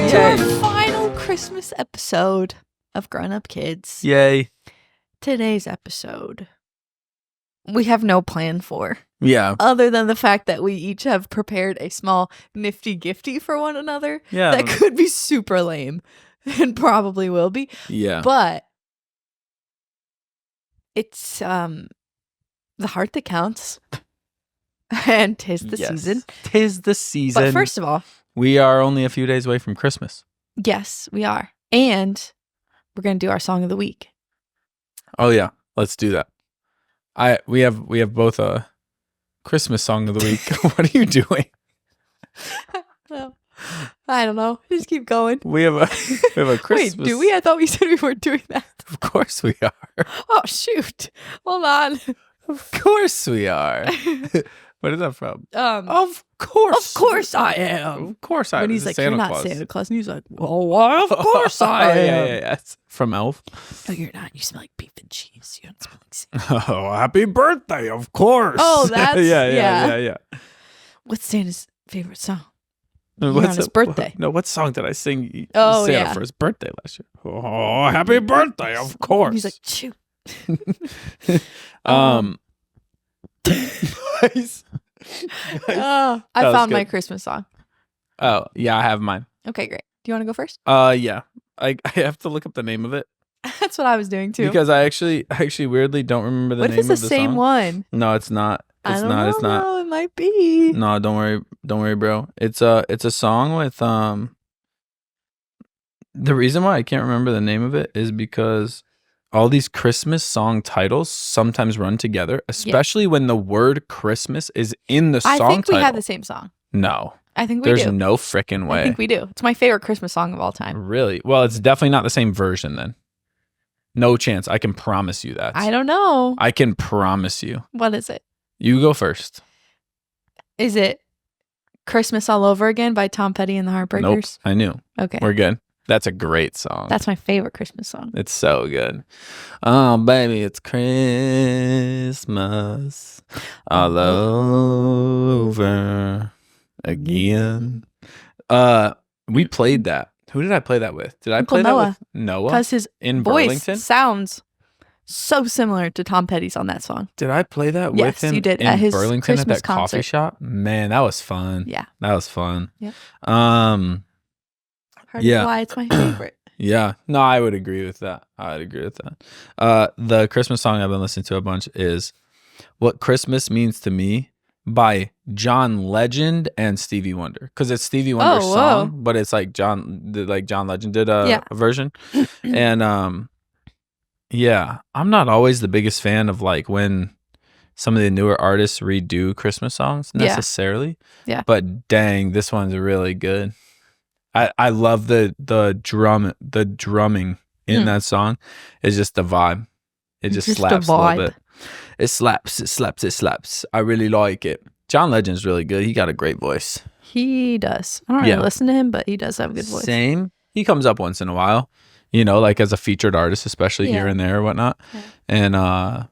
to our final Christmas episode of Grownup Kids. Yay. Today's episode, we have no plan for. Yeah. Other than the fact that we each have prepared a small nifty gifty for one another. Yeah. That could be super lame and probably will be. Yeah. But it's the heart that counts. And 'tis the season. 'Tis the season. But first of all, we are only a few days away from Christmas. yes, we are. And we're going to do our song of the week. Oh yeah, let's do that. We have both a Christmas song of the week. What are you doing? Well, I don't know. Just keep going. We have a Christmas. Wait, do we? I thought we said we weren't doing that. Of course we are. Oh shoot! Hold on. Of course we are. What is that from? Of course I am. Of course I am. When he's like, Santa "You're not Claus. Santa Claus," and he's like, "Well, why? Of course I am." Yeah. It's from Elf. No, you're not. You smell like beef and cheese. You don't smell like Santa. Oh, happy birthday! Of course. Oh, that's yeah. What's Santa's favorite song? What's on his birthday. No, what song did I sing? Oh, Santa yeah. for his birthday last year. Oh, happy birthday! Of course. He's like, "Shoot." Nice. I was found my good. Christmas song. Oh yeah, I have mine. Okay, great. Do you want to go first? Yeah. I have to look up the name of it That's what I was doing too. because I actually weirdly don't remember the What name if of it's the the same song. one? No, it's not. It's I don't not. know. It's not. No, it might be. No, don't worry, bro. It's a song with The reason why I can't remember the name of it is because all these Christmas song titles sometimes run together, especially when the word Christmas is in the song I think we title. have the same song. No, I think we there's do. no freaking way. I think we do. It's my favorite Christmas song of all time. Really? Well, it's definitely not the same version then. No chance. I can promise you that. I don't know. I can promise you. What is it? You go first. Is it Christmas All Over Again by Tom Petty and the Nope. Heartbreakers? I knew. Okay. We're good. That's a great song. That's my favorite Christmas song. It's so good. Oh, baby, it's Christmas all over again. We played that. Who did I play that with? Did I Uncle play Noah. that with Noah Because his in voice Burlington? sounds so similar to Tom Petty's on that song. Did I play that with Yes, him you did, in at his Burlington Christmas at that coffee concert. shop? Man, that was fun. Yeah. That was fun. Yep. Um, Part Yeah. of why it's my favorite. Yeah, no, I would agree with that. The Christmas song I've been listening to a bunch is "What Christmas Means to Me" by John Legend and Stevie Wonder, because it's Stevie Wonder's whoa. song, but it's like John Legend did a version. And yeah, I'm not always the biggest fan of like when some of the newer artists redo Christmas songs necessarily. Yeah. But dang, this one's really good. I love the drumming in that song. It's just the vibe. It just Just a slaps a vibe. little bit. It slaps. I really like it. John Legend's really good. He got a great voice. He does. I don't really listen to him, but he does have a good voice. Same. He comes up once in a while, like as a featured artist, especially here Yeah. and there or whatnot. Yeah. And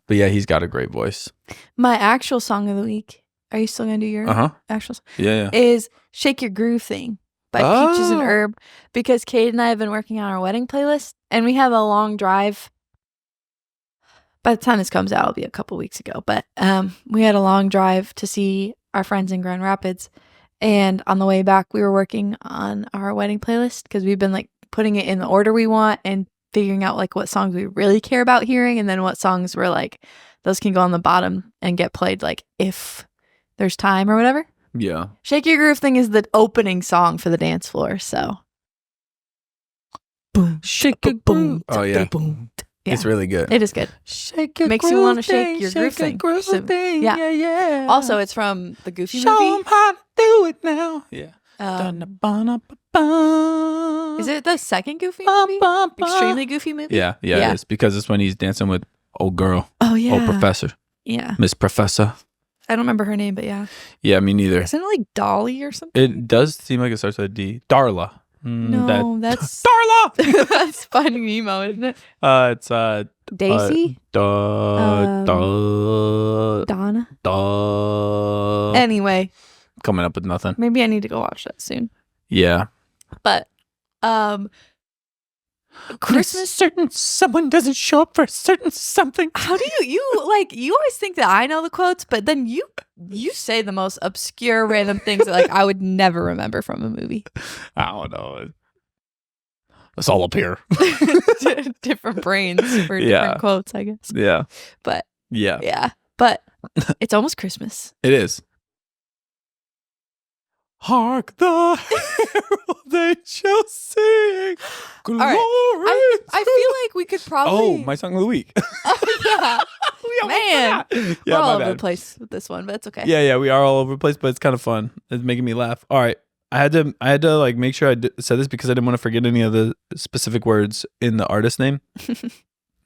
but yeah, he's got a great voice. My actual song of the week, are you still going to do your actual song? Yeah. Is Shake Your Groove Thing by Peaches and Herb, because Kate and I have been working on our wedding playlist, and we have a long drive. By the time this comes out, it'll be a couple weeks ago, but we had a long drive to see our friends in Grand Rapids, and on the way back, we were working on our wedding playlist because we've been like putting it in the order we want and figuring out like what songs we really care about hearing, and then what songs we're like, those can go on the bottom and get played like if there's time or whatever. Yeah. Shake Your Groove Thing is the opening song for the dance floor, so. Boom, Shake your groove. Oh yeah. boom. It's really good. It is good. Shake your Makes you groove wanna shake thing, your groove shake your thing. groove So, thing. yeah. Yeah. Also, it's from the Goofy Show movie. 'em how to do it now. Yeah. Is it the second Goofy movie? Extremely Goofy movie? Yeah, it is, because it's when he's dancing with old girl, Oh, yeah. old professor, Yeah. Miss Professor. I don't remember her name, but yeah. Yeah, me neither. Isn't it like Dolly or something? It does seem like it starts with a D. Darla. No, that's Darla. that's Finding Nemo, isn't it? It's Daisy? Donna? Anyway, coming up with nothing. maybe I need to go watch that soon. Yeah. But Christmas. Certain someone doesn't show up for a certain something. How do you always think that I know the quotes, but then you say the most obscure random things that like I would never remember from a movie. I don't know. It's all up here. Different brains for different quotes, I guess. Yeah. But yeah. But it's almost Christmas. It is. Hark the herald angels sing. Glory. Right. I feel like we could probably. Oh, my song of the week. Oh, yeah. Man. Yeah, we're all over the place with this one, but it's okay. Yeah, we are all over the place, but it's kind of fun. It's making me laugh. All right. I had to like make sure I said this because I didn't want to forget any of the specific words in the artist name.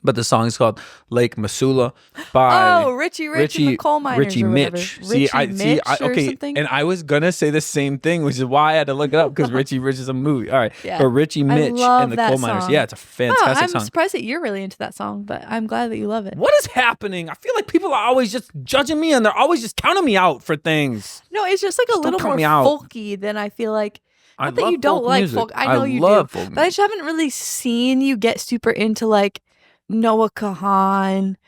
But the song is called Lake Missoula by Richie and the Coal Miners. Richie Mitch. Something? And I was gonna say the same thing, which is why I had to look it up because Richie Rich is a movie. All right, but Richie Mitch and the Coal Miners. Song. Yeah, it's a fantastic song. I'm surprised that you're really into that song, but I'm glad that you love it. What is happening? I feel like people are always just judging me and they're always just counting me out for things. No, it's just like a little more folky than I feel like. Not that you don't like folk. I know you do, but I just haven't really seen you get super into like Noah Kahan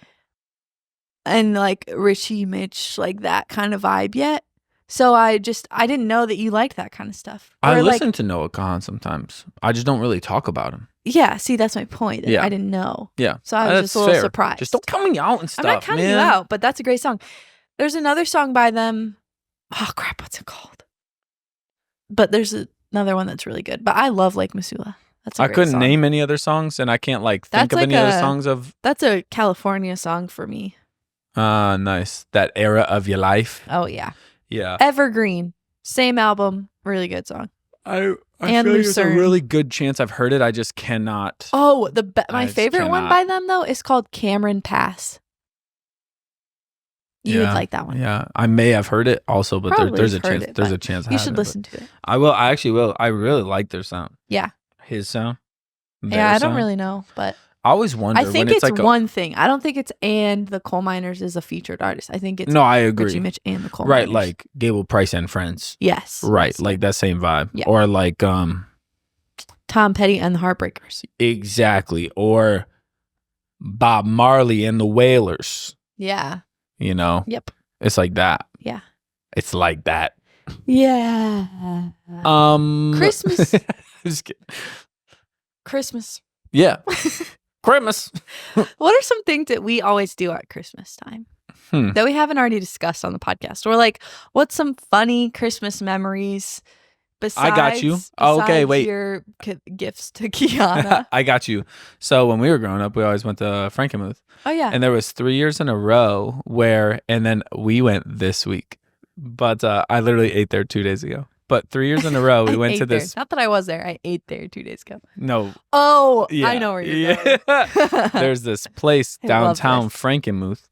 and like Richie Mitch, like that kind of vibe yet. So I didn't know that you liked that kind of stuff. I listen to Noah Kahan sometimes. I just don't really talk about him. Yeah, see, that's my point. I didn't know. Yeah. So I was just a little surprised. Just don't count me out and stuff. I'm not counting you out, but that's a great song. There's another song by them. Oh crap, what's it called? But there's another one that's really good. But I love Lake Missoula. I couldn't name any other songs, and I can't think of any other songs of. That's a California song for me. Nice. That era of your life. Oh yeah. Yeah. Evergreen, same album, really good song. I feel like there's a really good chance I've heard it. I just cannot. Oh, my favorite one by them though is called Cameron Pass. You would like that one. Yeah, I may have heard it also, but there's a chance. There's a chance. You should listen to it. I will. I actually will. I really like their sound. Yeah. His sound. Yeah, I don't really know, but I always wonder. I think when it's like one thing. I don't think it's and the Coal Miners is a featured artist. I think it's I agree. Richie Mitch and the Coal Miners. Right, like Gable Price and Friends. Yes. Right, yes. like that same vibe. Yeah. Or like Tom Petty and the Heartbreakers. Exactly. Or Bob Marley and the Wailers. Yeah. You know? Yep. It's like that. Yeah. It's like that. Yeah. Christmas. Just kidding. Christmas. Yeah. Christmas. What are some things that we always do at Christmas time that we haven't already discussed on the podcast? Or like, what's some funny Christmas memories besides, I got you. Okay, wait. Your gifts to Kiana? I got you. So when we were growing up, we always went to Frankenmuth. Oh, yeah. And there was 3 years in a row and then we went this week. But I literally ate there 2 days ago. But 3 years in a row, we went to this. Not that I was there. I ate there 2 days ago. No. Oh, yeah. I know where you're going. There's this place downtown Frankenmuth,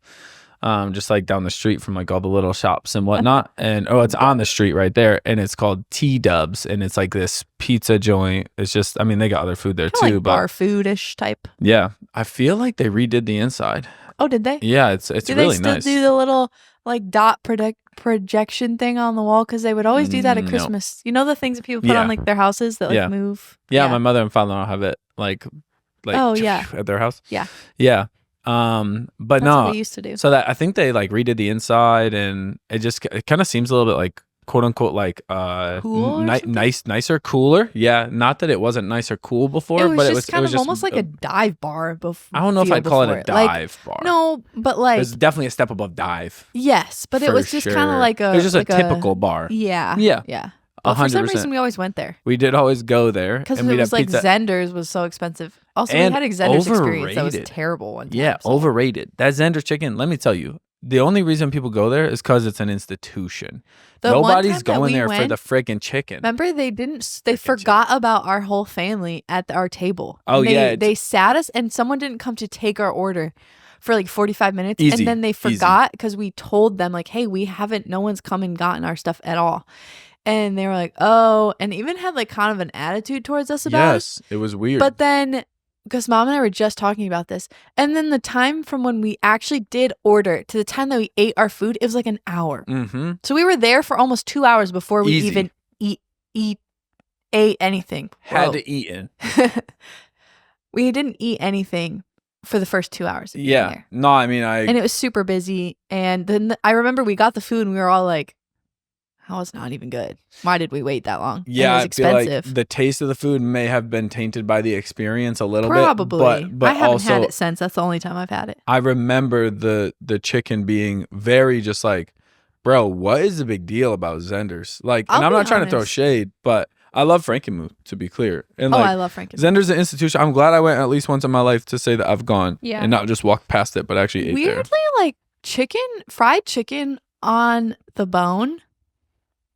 just like down the street from like all the little shops and whatnot. And it's on the street right there. And it's called T-Dubs. And it's like this pizza joint. It's just, they got other food there too. Like bar food-ish type. Yeah. I feel like they redid the inside. Oh, did they? Yeah, it's really nice. Do they still do the little like dot projection thing on the wall? Because they would always do that at Christmas. You know the things that people put on like their houses that like move? Yeah, my mother and father-in-law have it like at their house. Yeah. Yeah. But that's what we used to do. So that I think they like redid the inside and it kind of seems a little bit like quote unquote like cool nicer, cooler. Yeah, not that it wasn't nice or cool before, it was but just it was kind of just almost like a dive bar before. I don't know if I'd call it a dive bar. No, but like there's definitely a step above dive. Yes, but it was just kind of like it was just like a typical bar. Yeah. But 100%. for some reason, we always went there. We did always go there because it was like pizza. Zender's was so expensive. Also, we had a Zender's experience that was terrible one time. Yeah, overrated. That Zender's chicken. Let me tell you, the only reason people go there is because it's an institution. Nobody's going there for the freaking chicken. Remember, they forgot about our whole family at our table. Oh, they sat us, and someone didn't come to take our order for like 45 minutes. And then they forgot because we told them like, hey, no one's come and gotten our stuff at all. And they were like, oh, and even had like kind of an attitude towards us about it. Yes, it was weird. But then, because Mom and I were just talking about this, and then the time from when we actually did order to the time that we ate our food, it was like an hour. Mm-hmm. So we were there for almost 2 hours before we even ate anything. Had to eat in. We didn't eat anything for the first 2 hours of being there. No, I mean, and it was super busy. And then I remember we got the food and we were all like, "How is not even good? Why did we wait that long?" Yeah, and it was expensive. I feel like the taste of the food may have been tainted by the experience a little Probably. bit. But I haven't also, had it since. That's the only time I've had it. I remember the chicken being very just like, bro, what is the big deal about Zenders? Like, and I'm not trying to throw shade, but I love Frankenmuth, to be clear. And like, I love Frankenmuth. Zenders an institution. I'm glad I went at least once in my life to say that I've gone and not just walked past it, but actually ate there. Weirdly, like fried chicken on the bone,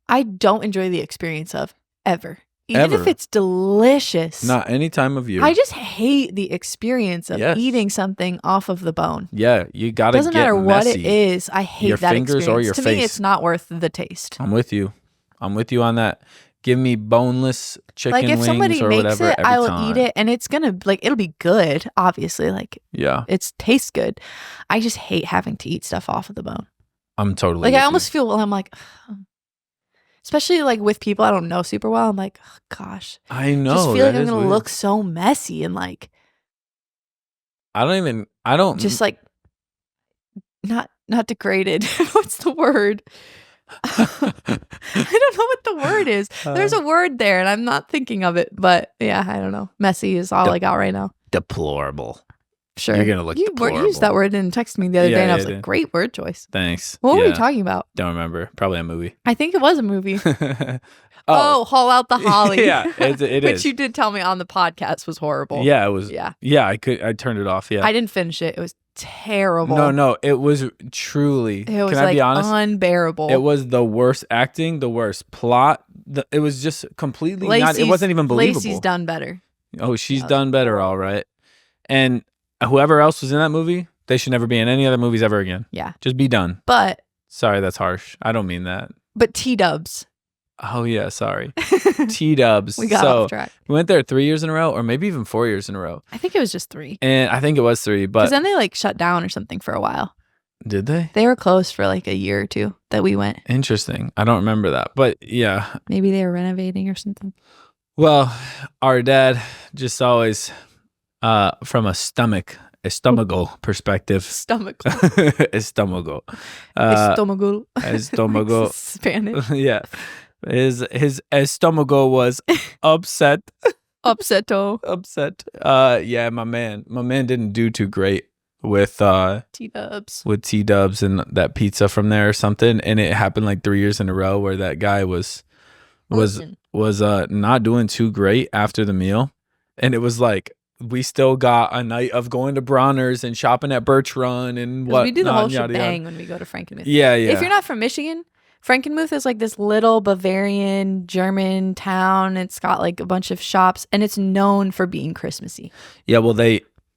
I don't enjoy the experience of ever. Even if it's delicious. Not any time of year. I just hate the experience of eating something off of the bone. Yeah, you gotta get messy. Doesn't matter what it is. I hate your that fingers experience. Or your to face. me, it's not worth the taste. I'm with you on that. Give me boneless chicken wings or whatever. Like if somebody makes it, I will time. eat it, and it's gonna it'll be good. Obviously, it tastes good. I just hate having to eat stuff off of the bone. I'm totally I almost feel I'm like, especially like with people I don't know super well. I'm like, oh, gosh, I know. Just feel like I'm gonna look so messy and like. I don't just like not degraded. What's the word? I don't know what the word is. There's a word there and I'm not thinking of it, but yeah, I don't know. Messy is all I got right now. Deplorable. Sure. You're gonna look deplorable. You used that word and texted me the other day and I was like, great word choice. Thanks. What were we talking about? Don't remember. Probably a movie. I think it was a movie. Haul Out the Holly. Yeah, it is. Which you did tell me on the podcast was horrible. Yeah, it was. Yeah, I turned it off. Yeah. I didn't finish it. It was terrible. No, it was truly. It was can I be honest? Unbearable. It was the worst acting, the worst plot. It was just completely not. It wasn't even believable. Lacey's done better. Oh, she's done better, all right. And whoever else was in that movie, they should never be in any other movies ever again. Yeah, just be done. But sorry, that's harsh. I don't mean that. But T-Dubs. Oh yeah, sorry. T-Dubs. We got off track. We went there 3 years in a row, or maybe even 4 years in a row. I think it was just 3. And I think it was 3, but because then they shut down or something for a while. Did they? They were closed for a year or 2 that we went. Interesting. I don't remember that, but yeah. Maybe they were renovating or something. Well, our dad just always, from a stomachache perspective. Estomago. Estomago. Spanish. Yeah. His estomago was upset. Upset. Yeah, my man didn't do too great with T-Dubs. With T-Dubs and that pizza from there or something, and it happened 3 years in a row where that guy was not doing too great after the meal, and it was we still got a night of going to Bronner's and shopping at Birch Run and what. We do the whole shebang when we go to Frankenmuth. Yeah. If you're not from Michigan, Frankenmuth is this little Bavarian German town. It's got a bunch of shops and it's known for being Christmassy. Yeah, well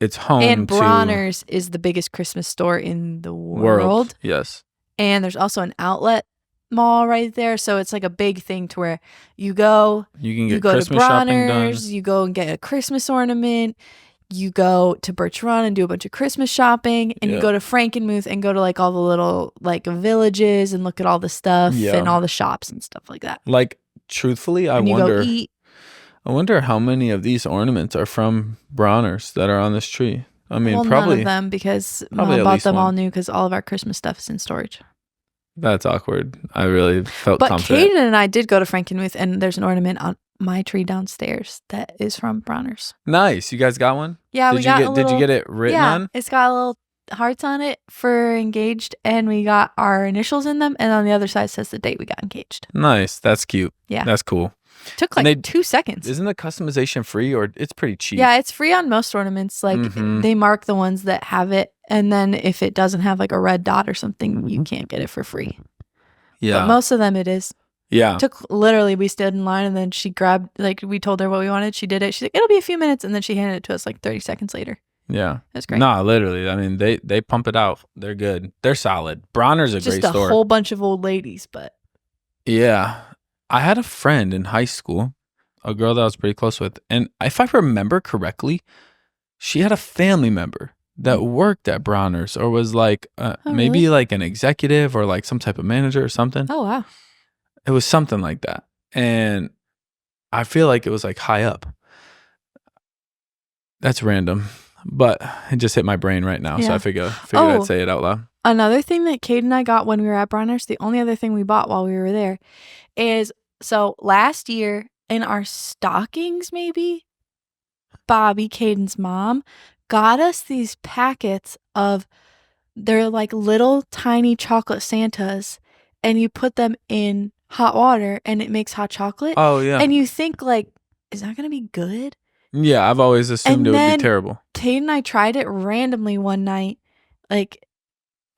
it's home and Bronner's is the biggest Christmas store in the world. Yes. And there's also an outlet mall right there, so it's a big thing to where you go to Bronner's, you go and get a Christmas ornament, you go to Birch Run and do a bunch of Christmas shopping, and you go to Frankenmuth and go to all the little villages and look at all the stuff and all the shops and stuff like that. Truthfully, I wonder how many of these ornaments are from Bronner's that are on this tree. I mean, probably none of them, because Mom bought them all new because all of our Christmas stuff is in storage. That's awkward. I really felt confident. But Kaden and I did go to Frankenmuth, and there's an ornament on my tree downstairs that is from Bronner's. Nice. You guys got one? Yeah, did you get it written on? Yeah, it's got little hearts on it for engaged, and we got our initials in them, and on the other side says the date we got engaged. Nice. That's cute. Yeah. That's cool. Took 2 seconds. Isn't the customization free, or it's pretty cheap? Yeah, it's free on most ornaments. They mark the ones that have it, and then if it doesn't have a red dot or something, you can't get it for free. Yeah. But most of them it is. Yeah. We stood in line, and then she grabbed, we told her what we wanted. She did it. She's like, it'll be a few minutes. And then she handed it to us 30 seconds later. Yeah. That's great. Nah, literally. I mean, they pump it out. They're good. They're solid. Bronner's a great store. Just a whole bunch of old ladies, but. Yeah. I had a friend in high school, a girl that I was pretty close with. And if I remember correctly, she had a family member that worked at Bronner's, or was maybe really? An executive or some type of manager or something. Oh, wow. It was something like that. And I feel like it was like high up. That's random, but it just hit my brain right now, so I figured I'd say it out loud. Another thing that Kate and I got when we were at Bronner's, the only other thing we bought while we were there, is so last year in our stockings, maybe Bobby, Caden's mom, got us these packets of, they're like little tiny chocolate Santas, and you put them in hot water and it makes hot chocolate. Oh, yeah. And you think like, is that going to be good? Yeah, I've always assumed it would be terrible. Kate and I tried it randomly one night, like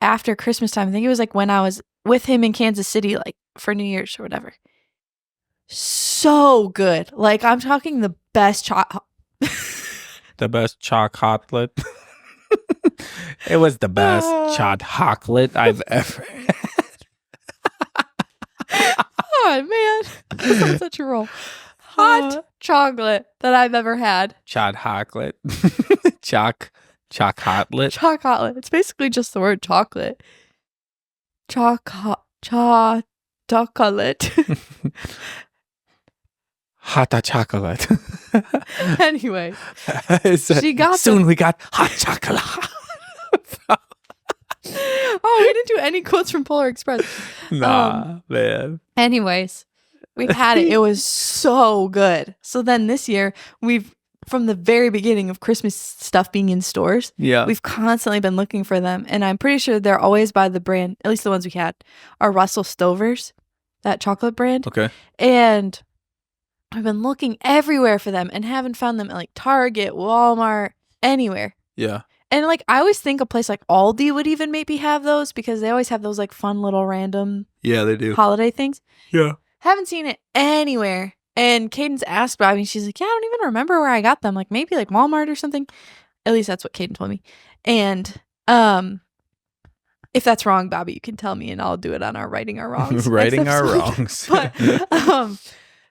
after Christmas time. I think it was like when I was with him in Kansas City, like for New Year's or whatever. So good. Like I'm talking the best the best chocolate. It was the best chocolate I've ever had. Oh man, that's on such a roll. Hot chocolate that I've ever had. Chocolate. Chocolate. Chocolate. It's basically just the word chocolate. Chocolate. Hot chocolate. Anyway, she got soon. We got hot chocolate. Oh, we didn't do any quotes from Polar Express. Nah, man. Anyways, we've had it. It was so good. So then this year, from the very beginning of Christmas stuff being in stores, we've constantly been looking for them. And I'm pretty sure they're always by the brand, at least the ones we had, are Russell Stover's, that chocolate brand. Okay. And I've been looking everywhere for them and haven't found them at like Target, Walmart, anywhere. Yeah. And like I always think a place like Aldi would even maybe have those because they always have those like fun little random they do holiday things. Yeah. Haven't seen it anywhere. And Caden's asked about me. She's like, yeah, I don't even remember where I got them. Like maybe like Walmart or something. At least that's what Caden told me. And if that's wrong, Bobby, you can tell me and I'll do it on our Righting Our Wrongs. Righting Our Wrongs.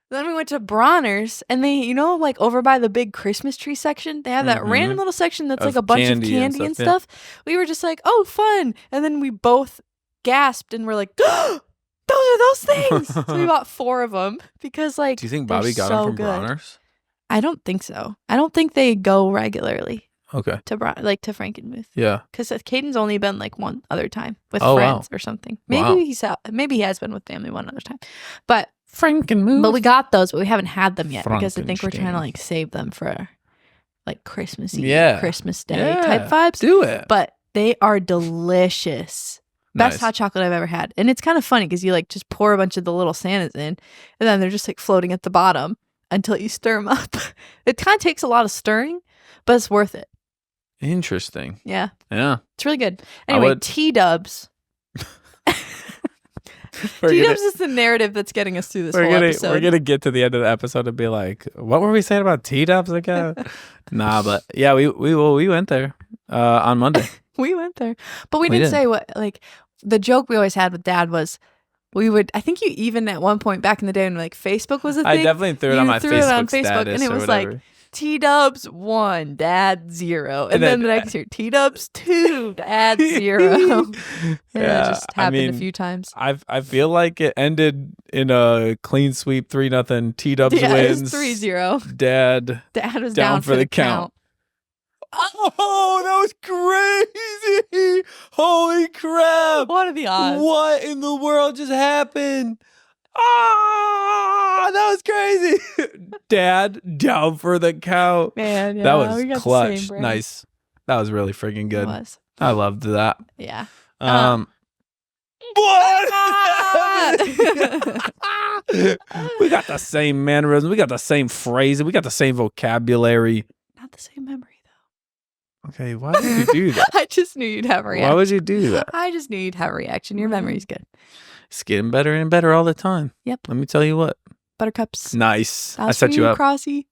But then we went to Bronner's and they, like over by the big Christmas tree section, they have that random little section that's like a bunch of candy and stuff. Yeah. We were just like, oh, fun. And then we both gasped and we're like, those are those things. So we bought 4 of them because like, do you think Bobby got them from Bronner's? I don't think so. I don't think they go regularly. Okay. To Frankenmuth. Yeah. Because Caden's only been like one other time with friends or something. Maybe he has been with family one other time. But Frankenmuth. But we got those, but we haven't had them yet because I think we're trying to like save them for like Christmas Eve, Christmas Day type vibes. Do it. But they are delicious. Best hot chocolate I've ever had. And it's kind of funny because you like just pour a bunch of the little Santas in and then they're just like floating at the bottom until you stir them up. It kind of takes a lot of stirring, but it's worth it. Interesting. Yeah. Yeah. It's really good. Anyway, T-dubs. T-dubs is the narrative that's getting us through this whole episode. We're going to get to the end of the episode and be like, what were we saying about T-dubs again? Nah, but yeah, we went there on Monday. We went there. But we didn't say what, like, the joke we always had with Dad was I think you even at one point back in the day when like Facebook was a thing. I definitely threw it on my Facebook status and it was whatever. Like, T-dubs 1, Dad 0. And then the next year, T-dubs 2, Dad 0. It just happened a few times. I feel like it ended in a clean sweep 3-0. T-dubs wins. It was 3-0. Dad was down for the count. Oh, that was crazy. Holy crap. What are the odds? What in the world just happened? Ah, that was crazy. Dad down for the count. Man, yeah, that was clutch. Nice. That was really freaking good. It was. I loved that. Yeah. What? We got the same mannerisms. We got the same phrasing. We got the same vocabulary. Not the same memory, though. Okay, why did you do that? I just knew you'd have a reaction. Why would you do that? I just knew you'd have a reaction. Your memory's good. It's getting better and better all the time. Yep. Let me tell you what. Buttercups. Nice. I set you up. Crossy.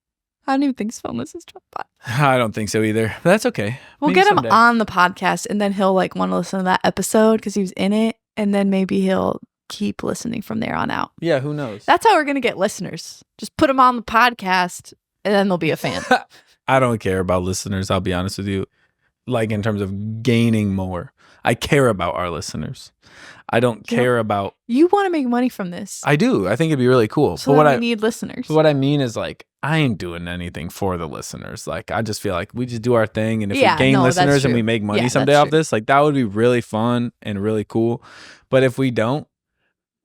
I don't even think Sven listens to a podcast. I don't think so either. But that's okay. We'll get him on the podcast and then he'll like want to listen to that episode because he was in it. And then maybe he'll keep listening from there on out. Yeah, who knows? That's how we're going to get listeners. Just put them on the podcast and then they'll be a fan. I don't care about listeners. I'll be honest with you. Like in terms of gaining more. I care about our listeners. I don't care about. You want to make money from this. I do. I think it'd be really cool. So we need listeners. But what I mean is like, I ain't doing anything for the listeners. Like, I just feel like we just do our thing. And if we gain listeners and we make money someday off this, like that would be really fun and really cool. But if we don't,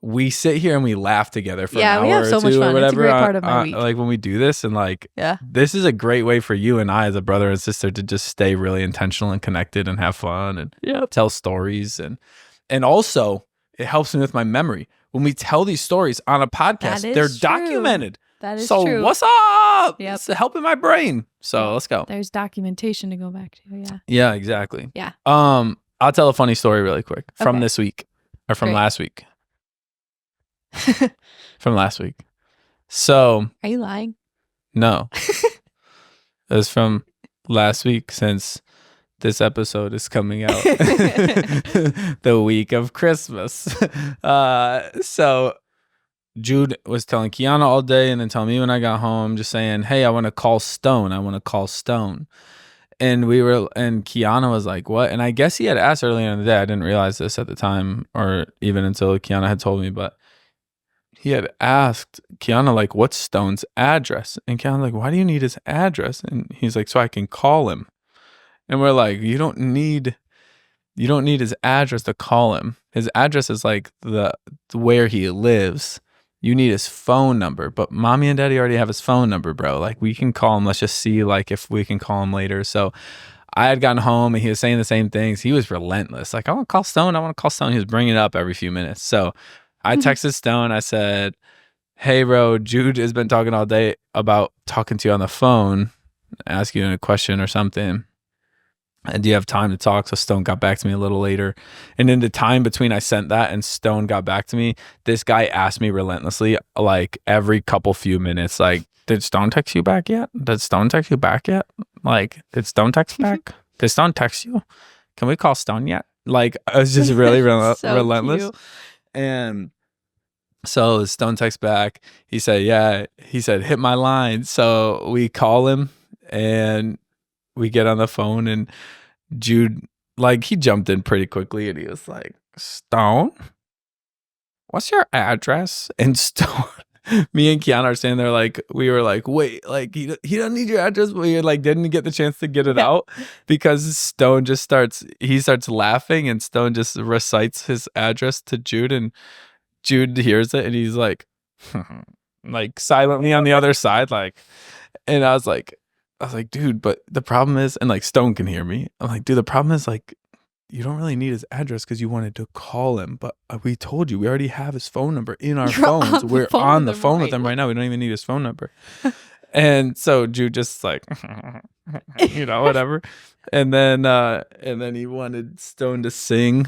we sit here and we laugh together for an hour we have so or two much fun. or whatever. It's a great part of my week. Like when we do this and like, this is a great way for you and I as a brother and sister to just stay really intentional and connected and have fun and tell stories. And also it helps me with my memory. When we tell these stories on a podcast, they're documented. That is true. So what's up? It's helping my brain. So let's go. There's documentation to go back to. Yeah. Yeah, exactly. Yeah. I'll tell a funny story really quick from this week or from last week. From last week. So are you lying? No. It was from last week since this episode is coming out the week of Christmas. So Jude was telling Kiana all day and then telling me when I got home, just saying, hey, I want to call Stone. And Kiana was like, what? And I guess he had asked earlier in the day. I didn't realize this at the time or even until Kiana had told me, but he had asked Kiana, like, what's Stone's address? And Kiana like, why do you need his address? And he's like, so I can call him. And we're like, you don't need his address to call him. His address is like the where he lives. You need his phone number. But mommy and daddy already have his phone number, bro. Like we can call him. Let's just see like if we can call him later. So I had gotten home and he was saying the same things. He was relentless. Like, I want to call Stone. He was bringing it up every few minutes. So I texted Stone. I said, hey, bro, Jude has been talking all day about talking to you on the phone, asking you a question or something. And do you have time to talk? So Stone got back to me a little later. And in the time between I sent that and Stone got back to me, this guy asked me relentlessly, like every few minutes, like, did Stone text you back yet? Did Stone text you back yet? Like, did Stone text back? Did Stone text you? Can we call Stone yet? Like, I was just really relentless. Cute. And so Stone texts back. He said, yeah. He said, hit my line. So we call him and we get on the phone and Jude, like, he jumped in pretty quickly and he was like, Stone, what's your address? And Stone, me and Kiana are standing there like, we were like, wait, like he doesn't need your address, but we like didn't get the chance to get it out because Stone just starts laughing and Stone just recites his address to Jude and Jude hears it and he's like, like silently on the other side, like, and I was like, dude, but the problem is, and like Stone can hear me. I'm like, dude, the problem is like, you don't really need his address because you wanted to call him. But we told you, we already have his phone number in our phones. We're on the phone with him right now. We don't even need his phone number. And so Jude just like, whatever. And then he wanted Stone to sing.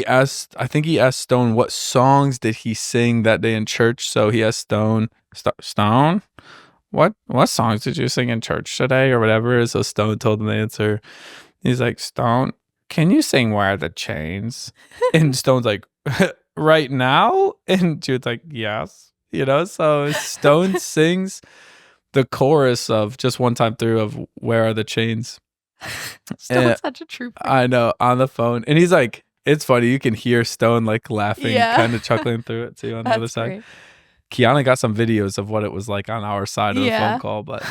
I think he asked Stone what songs did he sing that day in church. So he asked Stone, what songs did you sing in church today or whatever? So Stone told him the answer. He's like, Stone, can you sing Where Are the Chains? And Stone's like, right now? And Jude's like, yes. So Stone sings the chorus of Just One Time Through of Where Are the Chains. Stone's such a trooper. I know, on the phone. And he's like, it's funny. You can hear Stone like laughing, kind of chuckling through it too on the other side. Great. Kiana got some videos of what it was like on our side of the phone call, but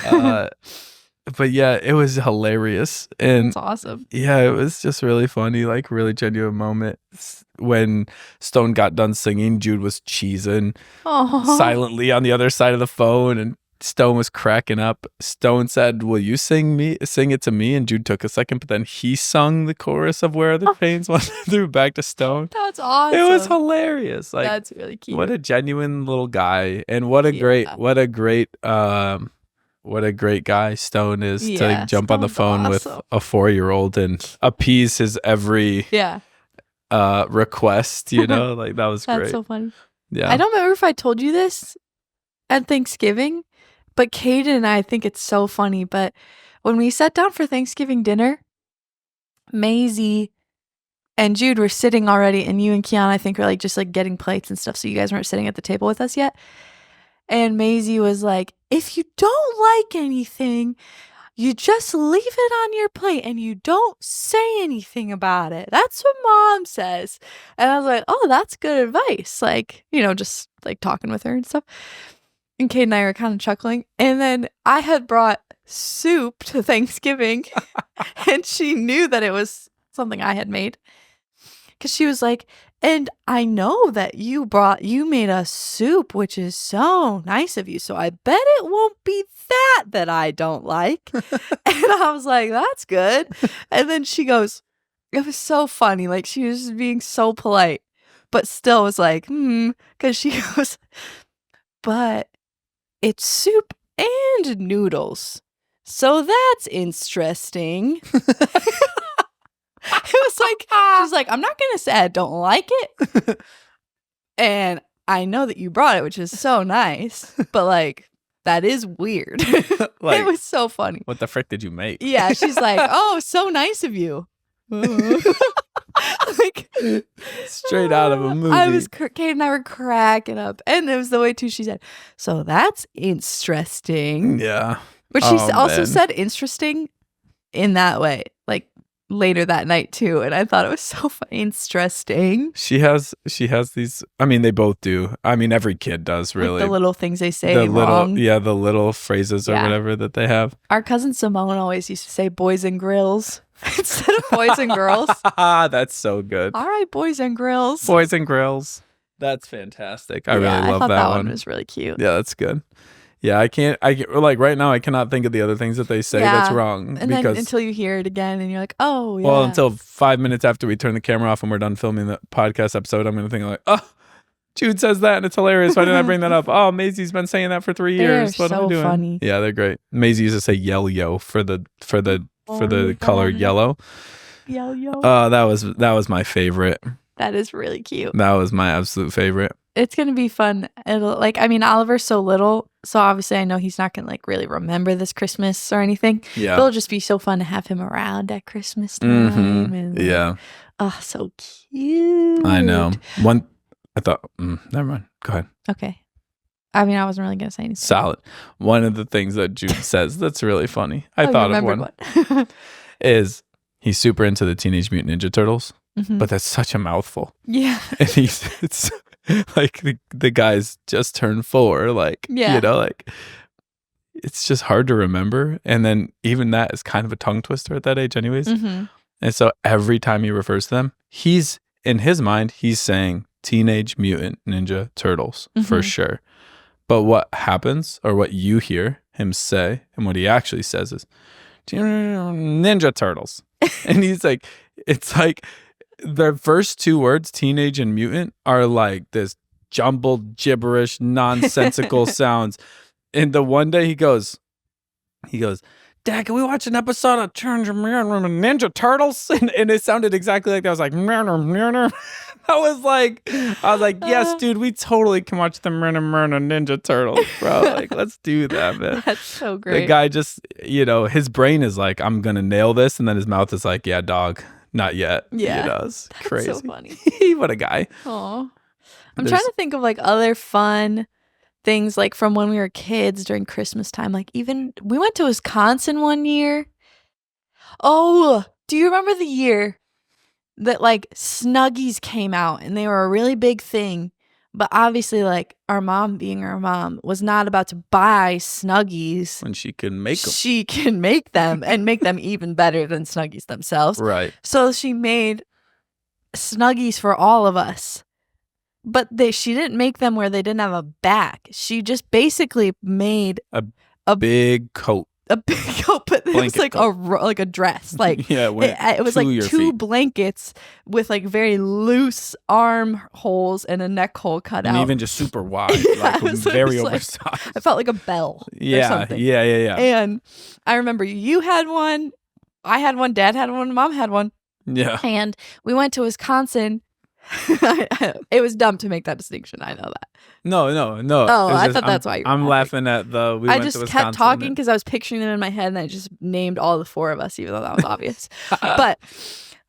yeah, it was hilarious. And it's awesome. Yeah, it was just really funny, like really genuine moment. When Stone got done singing, Jude was cheesing silently on the other side of the phone and Stone was cracking up. Stone said, will you sing it to me? And Jude took a second, but then he sung the chorus of Where Are the Chains threw back to Stone. That's awesome. It was hilarious. Like, that's really cute. What a genuine little guy. And what a great guy Stone is to jump on the phone with a 4-year-old and appease his every request, like that was great. That's so funny. Yeah. I don't remember if I told you this at Thanksgiving, but Kaden and I think it's so funny. But when we sat down for Thanksgiving dinner, Maisie and Jude were sitting already, and you and Kiana, I think, were like just like getting plates and stuff. So you guys weren't sitting at the table with us yet. And Maisie was like, if you don't like anything, you just leave it on your plate and you don't say anything about it. That's what Mom says. And I was like, oh, that's good advice. Like, just like talking with her and stuff. And Kate and I were kind of chuckling. And then I had brought soup to Thanksgiving and she knew that it was something I had made. Because she was like, and I know that you made us soup, which is so nice of you. So I bet it won't be that I don't like. And I was like, that's good. And then she goes, it was so funny. Like, she was just being so polite, but still was like, because she goes, but it's soup and noodles. So that's interesting. It was like, she's like, I'm not going to say I don't like it. And I know that you brought it, which is so nice. But like, that is weird. Like, it was so funny. What the frick did you make? Yeah, she's like, oh, so nice of you. Like, straight out of a movie. Kate and I were cracking up. And it was the way, too, she said, so that's interesting. Yeah. But she also said interesting in that way. Like, later that night too, and I thought it was so funny. Interesting. She has these, I mean, they both do. I mean, every kid does, really. Like the little things they say the wrong. the little phrases or whatever that they have. Our cousin Simone always used to say boys and grills instead of boys and girls. That's so good. All right, boys and grills. Boys and grills. That's fantastic. I really love that one. That one was really cute. Yeah, that's good. Yeah, like right now I cannot think of the other things that they say that's wrong. And then until you hear it again and you're like, oh, yeah. Well, until 5 minutes after we turn the camera off and we're done filming the podcast episode, I'm going to think like, oh, Jude says that and it's hilarious. Why didn't I bring that up? Oh, Maisie's been saying that for 3 years. They're what am I doing? Funny. Yeah, they're great. Maisie used to say yell-yo for the color yellow. Yell-yo. That was my favorite. That is really cute. That was my absolute favorite. It's going to be fun. Oliver's so little, so obviously I know he's not going to like really remember this Christmas or anything. Yeah. But it'll just be so fun to have him around at Christmas time. Mm-hmm. And, yeah. Oh, so cute. I know. Never mind. Go ahead. Okay. I mean, I wasn't really going to say anything. Solid. One of the things that Jude says that's really funny. I thought of one. Is he's super into the Teenage Mutant Ninja Turtles, but that's such a mouthful. Yeah. And it's like the guy's just turned 4, like, like it's just hard to remember. And then even that is kind of a tongue twister at that age anyways. Mm-hmm. And so every time he refers to them, he's in his mind, he's saying Teenage Mutant Ninja Turtles for sure. But what happens, or what you hear him say, and what he actually says is Ninja Turtles. And he's like, it's like the first 2 words, teenage and mutant, are like this jumbled, gibberish, nonsensical sounds. And the one day he goes, Dad, can we watch an episode of Ninja Turtles? And it sounded exactly like that. I was like, I was like, yes, dude, we totally can watch the Ninja Turtles, bro. Like, let's do that, man. That's so great. The guy just, his brain is like, I'm going to nail this. And then his mouth is like, yeah, dog, not yet. Yeah. It's crazy. That's so funny. What a guy. Aw. I'm trying to think of like other fun things like from when we were kids during Christmas time. Like even we went to Wisconsin one year. Oh, do you remember the year that like Snuggies came out and they were a really big thing? But obviously, like our mom being our mom was not about to buy Snuggies when she can make them. She can make them and make them even better than Snuggies themselves. Right. So she made Snuggies for all of us. But she didn't make them where they didn't have a back. She just basically made a big coat. A big coat, but it was like a dress. Like yeah, it was like 2 blankets with like very loose arm holes and a neck hole cut out. And even just super wide, like very oversized. I felt like a bell. Yeah, or something. Yeah. And I remember you had one, I had one, Dad had one, Mom had one. Yeah. And we went to Wisconsin. It was dumb to make that distinction. I know that. No. Oh, I thought that's why you were I'm laughing at the. I just kept talking because I was picturing them in my head, and I just named all the 4 of us, even though that was obvious. But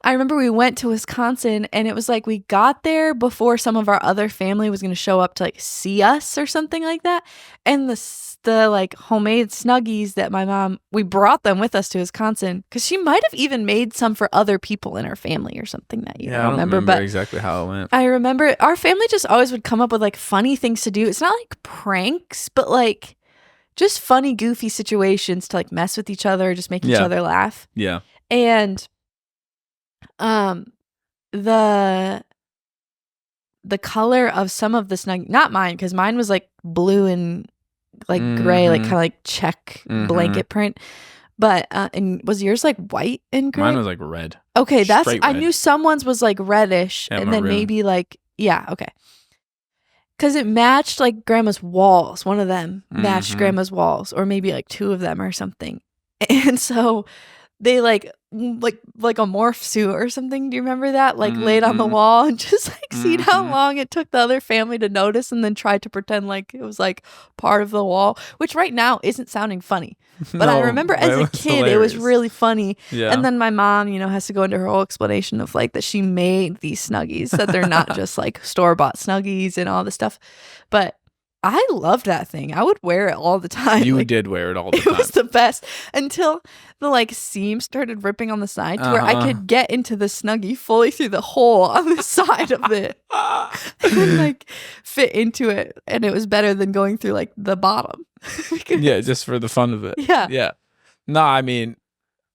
I remember we went to Wisconsin, and it was like we got there before some of our other family was going to show up to like see us or something like that. And the like homemade Snuggies that my mom, we brought them with us to Wisconsin because she might have even made some for other people in our family or something that year. Yeah, I don't remember but exactly how it went. I remember our family just always would come up with like funny things to do. It's not like pranks, but like just funny, goofy situations to like mess with each other, just make each other laugh. Yeah. And the color of some of the Snuggie, not mine, because mine was like blue and like gray, like kind of like check blanket print. But and was yours like white and gray? Mine was like red. Okay, that's red. I knew someone's was like reddish, and then maybe like okay, because it matched like grandma's walls. One of them matched grandma's walls, or maybe like two of them or something. And so they like a morph suit or something. Do you remember that? Like laid on the wall and just like seen how long it took the other family to notice, and then tried to pretend like it was like part of the wall, which right now isn't sounding funny. But I remember as a kid, hilarious. It was really funny. Yeah. And then my mom, has to go into her whole explanation of like that she made these Snuggies, that they're not just like store-bought Snuggies and all this stuff. But I loved that thing. I would wear it all the time. You did wear it all the time. It was the best until the like seam started ripping on the side to where I could get into the Snuggie fully through the hole on the side of it and like fit into it. And it was better than going through like the bottom. Yeah, just for the fun of it. Yeah. Yeah. No, I mean,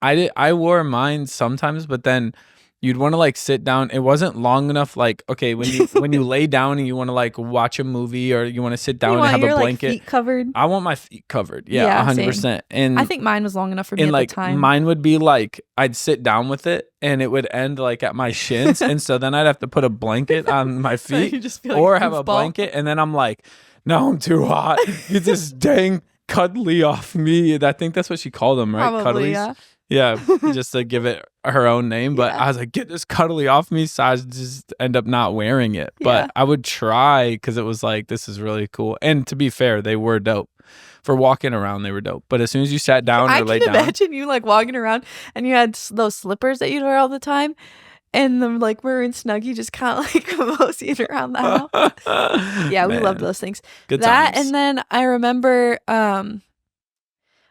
I wore mine sometimes, but then you'd want to like sit down. It wasn't long enough. Like, okay, when you lay down and you want to like watch a movie, or you want to sit down and have a blanket, like, feet covered. I want my feet covered. Yeah, 100%. And I think mine was long enough for me at like, the time. Mine would be like, I'd sit down with it and it would end like at my shins, and so then I'd have to put a blanket on my feet, just feel like or have a blanket, and then I'm like, no, I'm too hot. Get this dang cuddly off me. I think that's what she called them, right? Probably, Cuddlies. Yeah, just to give it her own name. But I was like, get this cuddly off me, so I just end up not wearing it. But I would try, because it was like, this is really cool. And to be fair, they were dope. For walking around, they were dope. But as soon as you sat down or laid down, I can imagine you like walking around and you had those slippers that you'd wear all the time, and the like maroon Snuggie just kind of like moseying around the house. Yeah, we loved those things. Good times. And then I remember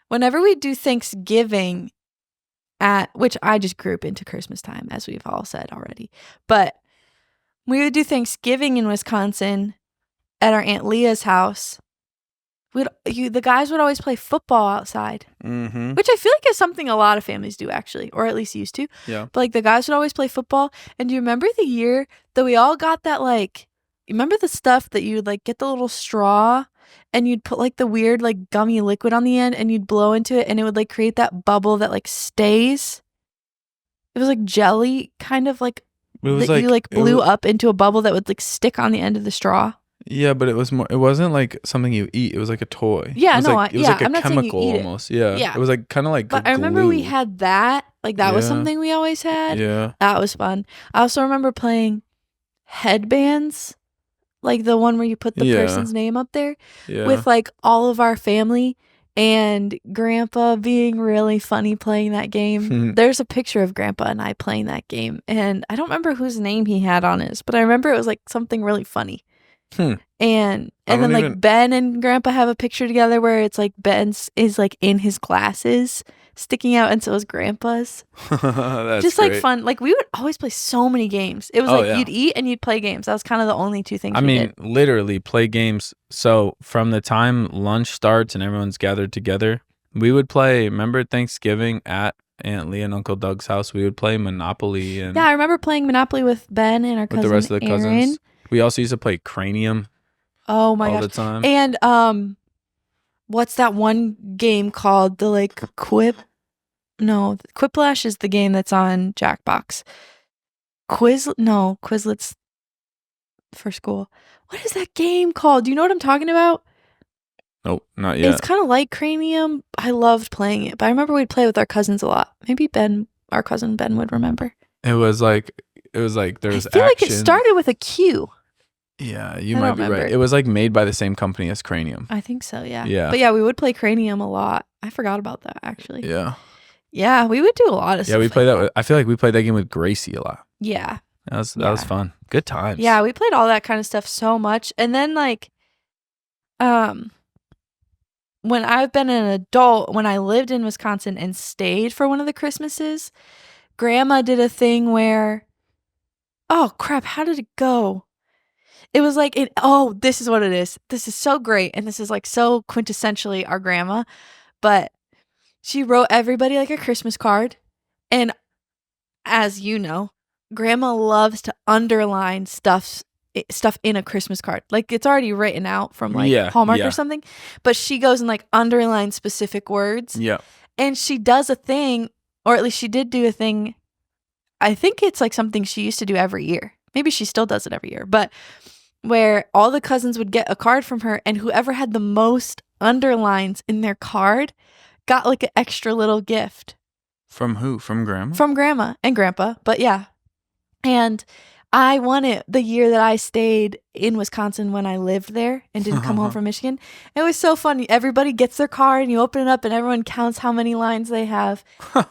whenever we do Thanksgiving, which I just group into Christmas time, as we've all said already, but we would do Thanksgiving in Wisconsin at our Aunt Leah's house. The guys would always play football outside, which I feel like is something a lot of families do, actually, or at least used to. Yeah. But like the guys would always play football. And do you remember the year that we all got that, like, you remember the stuff that you'd like get the little straw and you'd put like the weird like gummy liquid on the end and you'd blow into it and it would like create that bubble that like stays? It was like jelly, kind of like, that like, you like blew up into a bubble that would like stick on the end of the straw. Yeah, but it was more. It wasn't like something you eat. It was like a toy. Yeah, it was like a I'm not chemical saying you eat almost. Yeah, it was like kind of like. But I remember we had that. Like that was something we always had. Yeah, that was fun. I also remember playing headbands, like the one where you put the person's name up there, with like all of our family and Grandpa being really funny playing that game. There's a picture of Grandpa and I playing that game, and I don't remember whose name he had on his, but I remember it was like something really funny. And then like Ben and Grandpa have a picture together where it's like Ben's is like in his glasses sticking out, and so is Grandpa's. That's just great. Like fun. Like we would always play so many games. It was you'd eat and you'd play games. That was kind of the only two things. I mean, literally play games. So from the time lunch starts and everyone's gathered together, we would play. Remember Thanksgiving at Aunt Leah and Uncle Doug's house? We would play Monopoly. And I remember playing Monopoly with Ben and our cousin with the rest of the Aaron. cousins. We also used to play Cranium. Oh my gosh. All the time. And what's that one game called? The like Quiplash is the game that's on Jackbox. Quizlet's for school. What is that game called? Do you know what I'm talking about? Nope, not yet. It's kind of like Cranium. I loved playing it, but I remember we'd play with our cousins a lot. Maybe Ben, our cousin Ben, would remember. It was like there was I feel like it started with a Q. Yeah, you might be right. It was like made by the same company as Cranium. I think so, yeah. Yeah. But yeah, we would play Cranium a lot. I forgot about that, actually. Yeah. Yeah, we would do a lot of stuff. Yeah, we played that. I feel like we played that game with Gracie a lot. Yeah. That was fun. Good times. Yeah, we played all that kind of stuff so much. And then like when I've been an adult, when I lived in Wisconsin and stayed for one of the Christmases, Grandma did a thing where, oh crap, how did it go? It was like, this is what it is. This is so great. And this is like so quintessentially our grandma. But she wrote everybody like a Christmas card. And as you know, Grandma loves to underline stuff in a Christmas card. Like it's already written out from like Hallmark or something. But she goes and like underlines specific words. Yeah. And she does a thing, or at least she did do a thing. I think it's like something she used to do every year. Maybe she still does it every year. But where all the cousins would get a card from her, and whoever had the most underlines in their card got like an extra little gift. From who? From Grandma? From Grandma and Grandpa, but yeah. And I won it the year that I stayed in Wisconsin when I lived there and didn't come home from Michigan. It was so funny. Everybody gets their card and you open it up and everyone counts how many lines they have.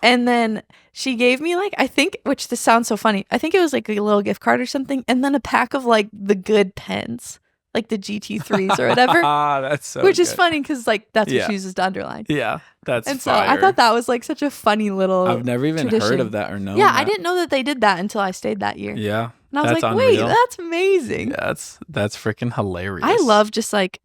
And then she gave me like, I think, which this sounds so funny, I think it was like a little gift card or something. And then a pack of like the good pens, like the GT3s or whatever. That's so Which good. is funny because like that's what she uses to underline. Yeah, that's and fire. so I thought that was like such a funny little I've never even tradition. heard of that or known Yeah, that. I didn't know that they did that until I stayed that year. Yeah. And I was like, wait, that's amazing. Yeah, that's freaking hilarious. I love just like,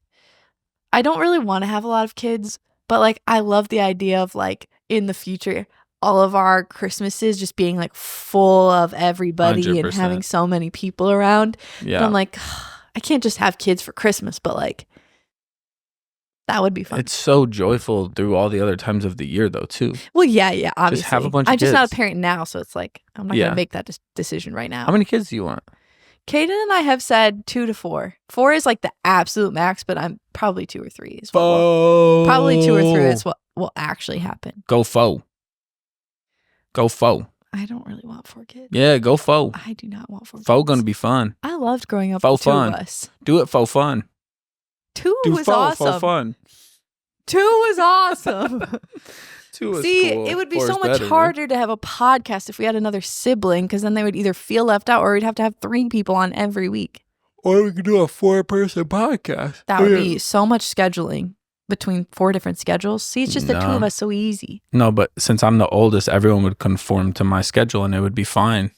I don't really want to have a lot of kids, but like I love the idea of like in the future, all of our Christmases just being like full of everybody 100%. And having so many people around. Yeah. And I'm like, I can't just have kids for Christmas, but like that would be fun. It's so joyful through all the other times of the year though too. Well, yeah, obviously. Just have a bunch of I'm just not kids. a parent now, so it's like I'm not gonna make that decision right now. How many kids do you want? Kaden and I have said 2 to 4. 4 is like the absolute max, but I'm probably 2 or 3 is probably 2 or 3 is what will actually happen. Go faux. I don't really want 4 kids. Yeah, go faux. I do not want 4 kids. Faux gonna be fun. I loved growing up faux with 2 fun. of us. Do it faux fun. 2 Do was faux, awesome. Faux fun. 2 was awesome. 2 was See, cool. it would be 4 so is much better, harder to have a podcast if we had another sibling, because then they would either feel left out or we'd have to have 3 people on every week. Or we could do a 4-person podcast. That would be so much scheduling between 4 different schedules. See, it's just the 2 of us so easy. No, but since I'm the oldest, everyone would conform to my schedule and it would be fine.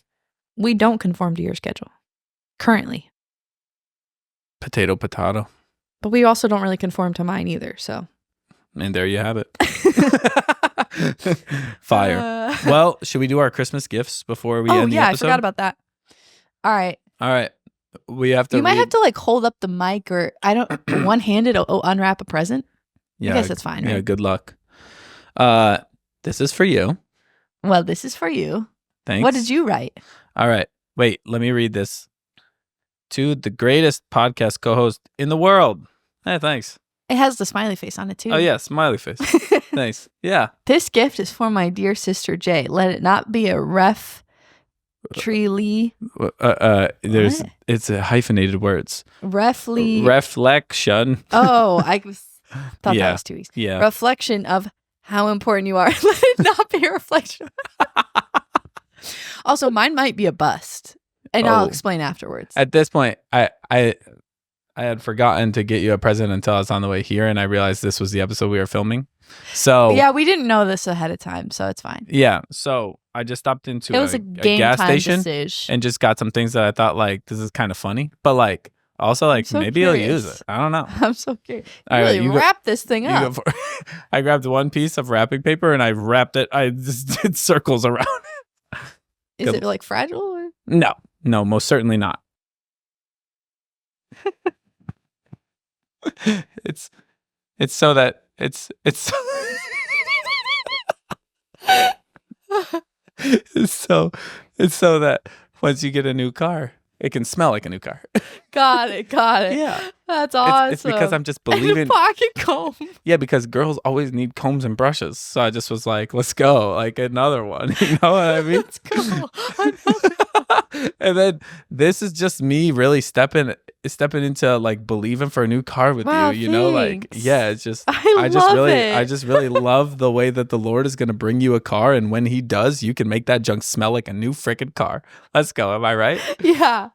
We don't conform to your schedule currently. Potato. But we also don't really conform to mine either, so. And there you have it. Fire. Well, should we do our Christmas gifts before we end the episode? I forgot about that. All right. We have to might have to like hold up the mic or I don't one-handed unwrap a present. Yeah, I guess that's fine, right? Yeah, good luck. This is for you. Well, this is for you. Thanks. What did you write? All right. Wait, let me read this. To the greatest podcast co-host in the world. Hey, thanks. It has the smiley face on it too. Oh yeah, smiley face. Thanks. Yeah. This gift is for my dear sister Jay. Let it not be a It's a hyphenated words. Reflection. Oh, I thought that was too easy. Yeah. Reflection of how important you are. Let it not be a reflection. Also, mine might be a bust, and I'll explain afterwards. At this point, I had forgotten to get you a present until I was on the way here, and I realized this was the episode we were filming. So yeah, we didn't know this ahead of time, so it's fine. Yeah, so I just stopped into a gas station and just got some things that I thought like this is kind of funny, but like also like so maybe curious. I'll use it. I don't know. I'm so curious. You wrap this thing up. I grabbed one piece of wrapping paper and I wrapped it. I just did circles around it. Is it like fragile? Or? No, most certainly not. It's so that it's so that once you get a new car, it can smell like a new car. Got it. Yeah. That's awesome. It's because I'm just believing. Pocket comb. Yeah, because girls always need combs and brushes. So I just was like, let's go. Like another one. You know what I mean? Let's go. And then this is just me really stepping into like believing for a new car with Wow, you. You know, like thanks. yeah, it's just I just really love the way that the Lord is gonna bring you a car, and when He does, you can make that junk smell like a new freaking car. Let's go. Am I right? Yeah,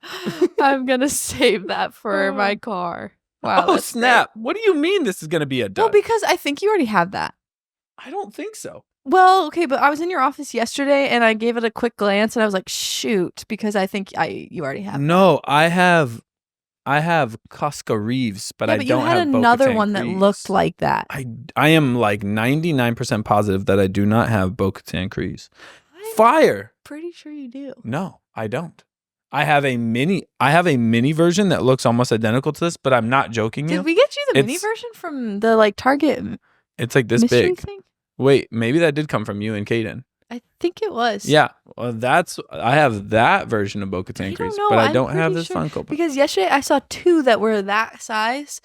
I'm gonna save that for my car. Wow. Oh snap! Great. What do you mean this is gonna be a dud? Well, because I think you already have that. I don't think so. Well, okay, but I was in your office yesterday and I gave it a quick glance and I was like, shoot, because I think you already have. No, I have Costco Reeves, but I don't have you had another one that looked like that. I am like 99% positive that I do not have Bo-Katan Crees. Fire. Pretty sure you do. No, I don't. I have a mini version that looks almost identical to this, but I'm not joking. Did we get you the mini version from the like Target? It's like this big. Thing? Wait, maybe that did come from you and Kaden. I think it was. Yeah, well, I have that version of Bo-Katan Crees, but I don't have this Funko Pop. Because yesterday I saw two that were that size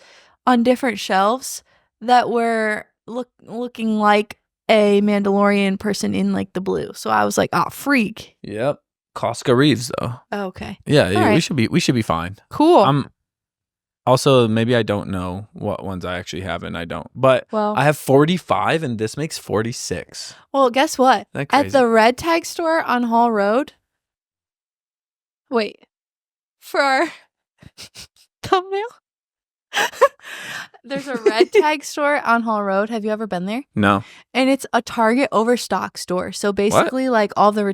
on different shelves that were looking like a Mandalorian person in like the blue. So I was like, oh, freak. Yep. Costco Reeves though. Oh, okay. Yeah, right. we should be fine. Cool. Also, maybe I don't know what ones I actually have, and I don't. But I have 45, and this makes 46. Well, guess what? At the Red Tag store on Hall Road. Wait. For our thumbnail? There's a Red Tag store on Hall Road. Have you ever been there? No. And it's a Target overstock store. So basically, like all the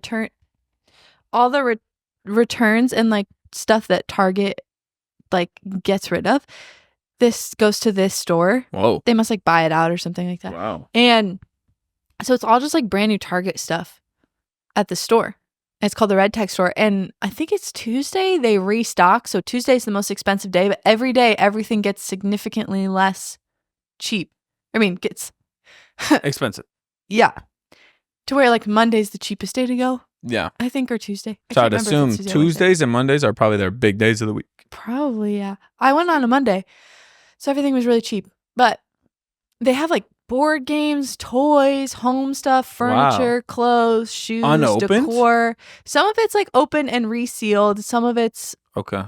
returns and like stuff that Target like gets rid of, this goes to this store. Whoa. They must like buy it out or something like that. Wow. And so it's all just like brand new Target stuff at the store. It's called the Red Tag store. And I think it's Tuesday they restock. So Tuesday's the most expensive day, but every day everything gets significantly less cheap. I mean, gets expensive. Yeah. To where like Monday's the cheapest day to go. Yeah. I think, or Tuesday. So I'd assume Tuesdays and Mondays are probably their big days of the week. Probably, yeah. I went on a Monday, so everything was really cheap. But they have like board games, toys, home stuff, furniture, clothes, shoes, decor. Some of it's like open and resealed. Some of it's okay.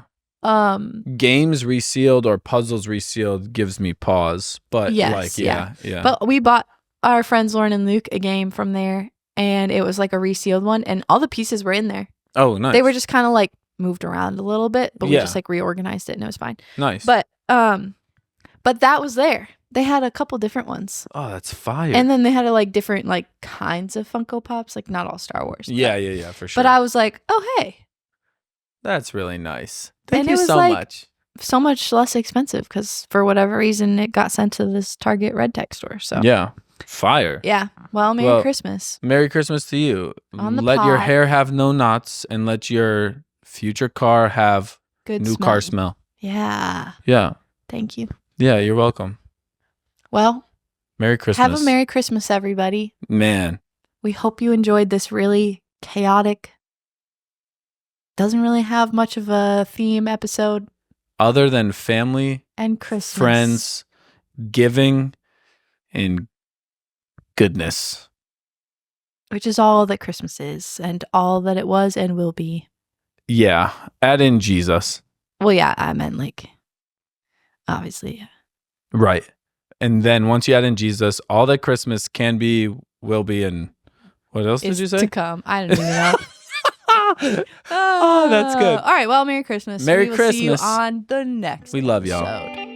Games resealed or puzzles resealed gives me pause. But yes, yeah. But we bought our friends Lauren and Luke a game from there, and it was like a resealed one, and all the pieces were in there. Oh, nice. They were just kind of like moved around a little bit, but we just like reorganized it and it was fine. Nice. But that was there. They had a couple different ones. Oh, that's fire. And then they had like different like kinds of Funko Pops, like not all Star Wars. Yeah, for sure. But I was like, oh hey. That's really nice. Thank you so much. So much less expensive because for whatever reason it got sent to this Target Red Tag store. So yeah. Fire. Yeah. Well, Merry Christmas. Merry Christmas to you. Let your hair have no knots and let your future car have good new car smell. Yeah. Yeah. Thank you. Yeah, you're welcome. Well, Merry Christmas. Have a Merry Christmas, everybody. Man. We hope you enjoyed this really chaotic, doesn't really have much of a theme episode. Other than family and Christmas. Friends, giving, and goodness. Which is all that Christmas is and all that it was and will be. Yeah. Add in Jesus. Well, yeah, I meant like, obviously. Right. And then once you add in Jesus, all that Christmas can be, will be, and what else did you say? To come. I don't even know. Oh, that's good. All right. Well, Merry Christmas. Merry we will Christmas. See you on the next We love y'all. episode.